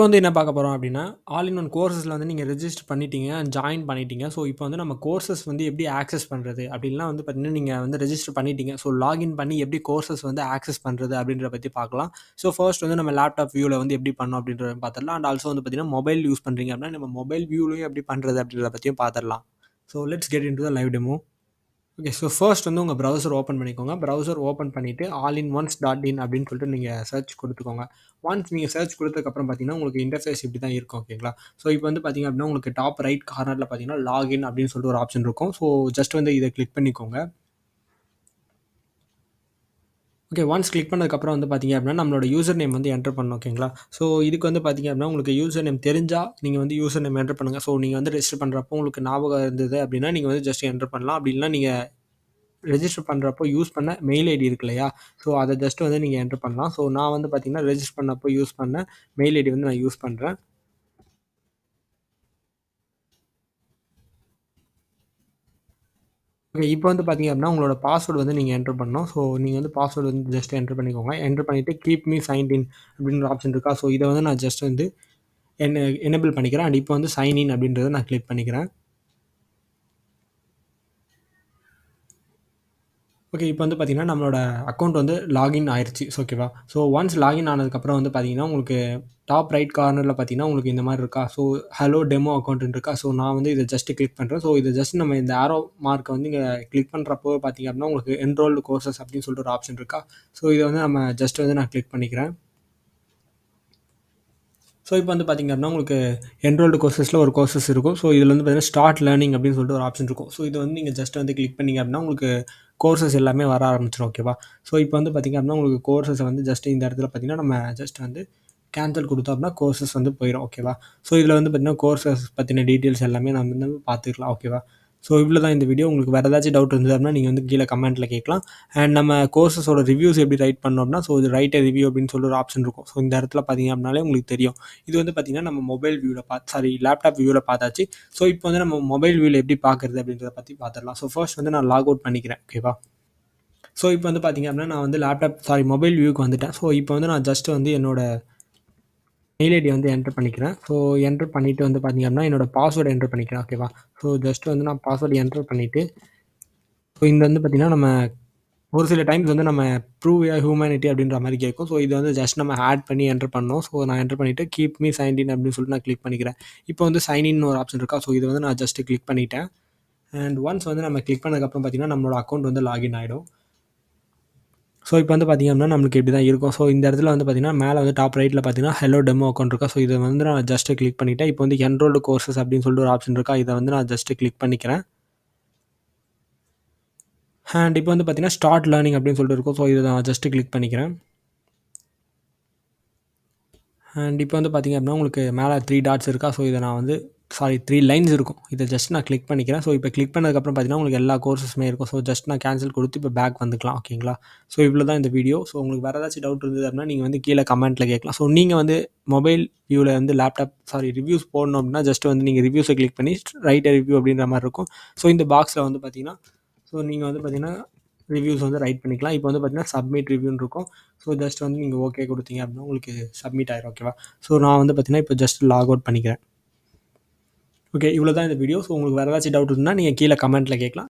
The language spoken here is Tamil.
இப்போ வந்து என்ன பார்க்க போறோம் அப்டின்னா, ஆல் இன் ஒன் கோர்சஸ்ல வந்து நீங்க ரெஜிஸ்டர் பண்ணிட்டீங்க, ஜாயின் பண்ணிட்டீங்க. ஸோ, இப்போ வந்து நம்ம கோர்சஸ் வந்து எப்படி ஆக்சஸ் பண்றது? அப்டின்லாம் வந்து பார்த்தீங்கன்னா, நீங்க வந்து ரெஜிஸ்டர் பண்ணிட்டீங்க. ஸோ, லாகின் பண்ணி எப்படி கோர்சஸ் வந்து ஆக்சஸ் பண்றது? அப்டின்றத பத்தி பார்க்கலாம். ஸோ, ஃபர்ஸ்ட் வந்து நம்ம லேப்டாப் வியூல வந்து எப்படி பண்ணணும் அப்டின்றத பார்த்துடலாம். அண்ட் ஆல்சோ வந்து பார்த்தீங்கன்னா, மொபைல் யூஸ் பண்றீங்க அப்டின்னா, நம்ம மொபைல் வியூலயும் எப்படி பண்றது? அப்டின்றத பத்தியும் பார்த்துடலாம். So, let's get into the live demo. Okay. So, first வந்து உங்க ப்ரௌசர் ஓப்பன் பண்ணிக்கோங்க. ப்ரௌசர் ஓப்பன் பண்ணிட்டு ஆல்-இன்-ஒன்ஸ்.இன் அப்படின்னு சொல்லிட்டு நீங்க சர்ச் குடுத்துக்கோங்க. ஒன்ஸ் நீங்க சர்ச் குடுத்ததுக்கப்புறம் பார்த்தீங்கன்னா, உங்களுக்கு இன்டர்ஃபேஸ் இப்படி தான் இருக்கும். ஓகேங்களா? ஸோ, இப்போ வந்து பார்த்தீங்க அப்படின்னா, உங்களுக்கு டாப் ரைட் கார்னர்ல பார்த்தீங்கன்னா, லாகின் அப்படின்னு சொல்லிட்டு ஒரு ஆப்ஷன் இருக்கும். ஸோ, ஜஸ்ட் வந்து இத கிளிக் பண்ணிக்கோங்க. ஓகே. ஒன்ஸ் கிளிக் பண்ணதுக்கப்புறம் வந்து பார்த்தீங்க அப்படின்னா, நம்மளோட யூசர் நேம் வந்து என்டர் பண்ணணும். ஓகேங்களா? ஸோ, இதுக்கு வந்து பார்த்தீங்க அப்படின்னா, உங்களுக்கு யூசர் நேம் தெரிஞ்சா, நீங்க வந்து யூசர் நேம் என்டர் பண்ணுங்க. ஸோ, நீங்க வந்து ரெஜிஸ்டர் பண்றப்போ உங்களுக்கு ஞாபகம் இருந்தது அப்படின்னா, நீங்க வந்து ஜஸ்ட் என்டர் பண்ணலாம். அப்படி இல்லன்னா நீங்க ரெஜிஸ்டர் பண்றப்போ யூஸ் பண்ண மெயில் ஐடி இருக்கு இல்லையா? ஸோ, அத ஜஸ்ட் வந்து நீங்க என்டர் பண்ணலாம். ஸோ, நான் வந்து பார்த்தீங்கன்னா, ரெஜிஸ்டர் பண்ணப்போ யூஸ் பண்ண மெயில் ஐடி வந்து நான் யூஸ் பண்றேன். ஓகே. இப்போ வந்து பார்த்தீங்க அப்படின்னா, உங்களோட பாஸ்வேர்ட் வந்து நீங்க என்டர் பண்ணணும். ஸோ, நீங்க வந்து பாஸ்வேர்ட் வந்து ஜஸ்ட் என்டர் பண்ணிக்கோங்க. என்டர் பண்ணிட்டு கீப் மீ சைன்ட் இன் அப்படின்னு ஒரு ஆப்ஷன் இருக்கா? ஸோ, இத வந்து நான் ஜஸ்ட் வந்து எனேபிள் பண்ணிக்கிறேன். அண்ட் இப்போ வந்து சைன் இன் அப்படின்றத நான் கிளிக் பண்ணிக்கிறேன். ஓகே. இப்போ வந்து பார்த்தீங்கன்னா, நம்மளோட அக்கவுண்ட் வந்து லாகின் ஆயிருச்சு. ஓகேவா? ஸோ, ஒன்ஸ் லாகின் ஆனதுக்கப்புறம் வந்து பார்த்தீங்கன்னா, உங்களுக்கு டாப் ரைட் கார்னர்ல பார்த்தீங்கன்னா, உங்களுக்கு இந்த மாரி இருக்கா? ஸோ, ஹலோ டெமோ அக்கவுண்ட்ன்னு இருக்கா? ஸோ, நான் வந்து இத ஜஸ்ட் கிளிக் பண்றேன். ஸோ, இத ஜஸ்ட் நம்ம இந்த ஆரோ மார்க்க வந்து இங்க கிளிக் பண்றப்போ பார்த்தீங்க அப்படின்னா, உங்களுக்கு என்ரோல்டு கோர்சஸ் அப்படின்னு சொல்லிட்டு ஒரு ஆப்ஷன் இருக்கா? ஸோ, இத வந்து நம்ம ஜஸ்ட் வந்து நான் கிளிக் பண்ணிக்கிறேன். ஸோ, இப்போ வந்து பார்த்தீங்க அப்படின்னா, உங்களுக்கு என்ரோல்டு கோர்சஸ்ல ஒரு கோர்சஸ் இருக்கும். ஸோ, இதில வந்து பார்த்தீங்கன்னா, ஸ்டார்ட் லேர்னிங் அப்படின்னு சொல்லிட்டு ஒரு ஆப்ஷன் இருக்கும். ஸோ, இத வந்து நீங்க ஜஸ்ட் வந்து கிளிக் பண்ணீங்க அப்படின்னா, உங்களுக்கு கோர்சஸ் எல்லாமே வர ஆரம்பிச்சுரும். ஓகேவா? ஸோ, இப்போ வந்து பார்த்தீங்க அப்படின்னா, உங்களுக்கு கோர்சஸ வந்து ஜஸ்ட் இந்த இடத்துல பார்த்தீங்கன்னா, நம்ம ஜஸ்ட் வந்து கேன்சல் குடுத்தோம் அப்படின்னா, கோர்சஸ் வந்து போயிரும். ஓகேவா? ஸோ, இதில வந்து பார்த்தீங்கன்னா, கோர்சஸ் பத்தின டீட்டெயில்ஸ் எல்லாமே நம்ம வந்து பார்த்துக்கலாம். ஓகேவா? ஸோ, இவ்வளோ தான் இந்த வீடியோ. உங்களுக்கு வேற ஏதாச்சும் டவுட் இருந்தது அப்படின்னா, நீங்க வந்து கீழ கமெண்ட்ல கேட்கலாம். அண்ட் நம்ம கோர்சஸோட ரிவ்யூஸ் எப்படி ரைட் பண்ணோம் அப்படின்னா, ஸோ, இது ரைட் எ ரிவ்யூ அப்படின்னு சொல்லி ஒரு ஆப்ஷன் இருக்கும். ஸோ, இந்த இடத்துல பார்த்தீங்க அப்படின்னாலே உங்களுக்கு தெரியும். இது வந்து பார்த்தீங்கன்னா, நம்ம மொபைல் வியூல லேப்டாப் வியூல பார்த்தாச்சு. ஸோ, இப்போ வந்து நம்ம மொபைல் வியூல எப்படி பார்க்கறது அப்படின்றத பத்தி பார்த்துடலாம். ஸோ, ஃபர்ஸ்ட் வந்து நான் லாக் அவுட் பண்ணிக்கிறேன். ஓகேவா? ஸோ, இப்போ வந்து பார்த்தீங்க அப்படின்னா, நான் வந்து மொபைல் வியூக்கு வந்துட்டேன். ஸோ, இப்போ வந்து நான் ஜஸ்ட் வந்து என்னோட மெயில் ஐடிய வந்து என்டர் பண்ணிக்கிறேன். ஸோ, என்டர் பண்ணிட்டு வந்து பார்த்தீங்க அப்படின்னா, என்னோட பாஸ்வேர்ட் என்டர் பண்ணிக்கிறேன். ஓகேவா? ஸோ, ஜஸ்ட் வந்து நான் பாஸ்வேர்ட் என்டர் பண்ணிட்டு, ஸோ, இந்த வந்து பார்த்தீங்கன்னா, நம்ம ஒரு சில டைம்ஸ் வந்து நம்ம ப்ரூவ் யுவர் ஹியூமனிட்டி அப்படின்ற மாரி கேட்கும். ஸோ, இது வந்து ஜஸ்ட் நம்ம ஆட் பண்ணி என்டர் பண்ணணும். ஸோ, நான் என்டர் பண்ணிட்டு கீப் மீ சைன்ட் இன் அப்படின்னு சொல்லிட்டு நான் கிளிக் பண்ணிக்கிறேன். இப்போ வந்து சைன் இன் ஒரு ஆப்ஷன் இருக்கா? ஸோ, இத வந்து நான் ஜஸ்ட் கிளிக் பண்ணிட்டேன். அண்ட் ஒன்ஸ் வந்து நம்ம கிளிக் பண்ணதுக்கப்புறம் பார்த்தீங்கன்னா, நம்மளோட அக்கவுண்ட் வந்து லாகின் ஆயிடும். ஸோ, இப்போ வந்து பார்த்தீங்க அப்படின்னா, நம்மளுக்கு இப்படி தான் இருக்கும். ஸோ, இந்த இடத்துல வந்து பார்த்தீங்கன்னா, மேல வந்து டாப் ரைட்ல பார்த்தீங்கன்னா, ஹலோ டெமோ அக்கவுண்ட் இருக்கா? ஸோ, இத வந்து நான் ஜஸ்ட் கிளிக் பண்ணிட்டேன். இப்போ வந்து என்ரோல்டு கோர்சஸ் அப்படின்னு சொல்லிட்டு ஒரு ஆப்ஷன் இருக்கா? இத வந்து நான் ஜஸ்ட் கிளிக் பண்ணிக்கிறேன். அண்ட் இப்போ வந்து பார்த்தீங்கன்னா, ஸ்டார்ட் லேர்னிங் அப்படின்னு சொல்லிட்டு இருக்கும். ஸோ, இத நான் ஜஸ்ட் கிளிக் பண்ணிக்கிறேன். அண்ட் இப்போ வந்து பார்த்தீங்க அப்படின்னா, உங்களுக்கு மேல 3 டாட்ஸ் இருக்கா? ஸோ, இத நான் வந்து 3 லைன்ஸ் இருக்கும். இத ஜஸ்ட் நான் கிளிக் பண்ணிக்கிறேன். ஸோ, இப்போ கிளிக் பண்ணதுக்கப்புறம் பார்த்தீங்கன்னா, உங்களுக்கு எல்லா கோர்ஸஸுமே இருக்கும். ஸோ, ஜஸ்ட் நான் கேன்சல் குடுத்து இப்போ பேக் வந்துக்கலாம். ஓகேங்களா? ஸோ, இவ்வளோ தான் இந்த வீடியோ. ஸோ, உங்களுக்கு வேற ஏதாச்சும் டவுட் இருந்தது அப்படின்னா, நீங்க வந்து கீழ கமெண்ட்ல கேட்கலாம். ஸோ, நீங்க வந்து மொபைல் வியூல வந்து ரிவ்யூஸ் போடணும் அப்படின்னா, ஜஸ்ட் வந்து நீங்க ரிவ்யூஸ கிளிக் பண்ணி ரைட் எ ரிவ்யூ அப்படின்ற மாரி இருக்கும். ஸோ, இந்த பாக்ஸ்ல வந்து பார்த்தீங்கன்னா, நீங்க வந்து பார்த்தீங்கன்னா, ரிவ்யூஸ் வந்து ரைட் பண்ணிக்கலாம். இப்போ வந்து பார்த்தீங்கன்னா, சப்மிட் ரிவ்யூன்னு இருக்கும். ஸோ, ஜஸ்ட் வந்து நீங்க ஓகே குடுத்தீங்க அப்படின்னா, உங்களுக்கு சப்மிட் ஆயிரும். ஓகேவா? ஸோ, நான் வந்து பார்த்தீங்கன்னா, இப்போ ஜஸ்ட் லாக் அவுட் பண்ணிக்கிறேன். ஓகே. இவ்வளோ தான் இந்த வீடியோ. ஸோ, உங்களுக்கு வேற ஏதாச்சும் டவுட் இருந்தா, நீங்க கீழ கமெண்ட்ல கேட்கலாம்.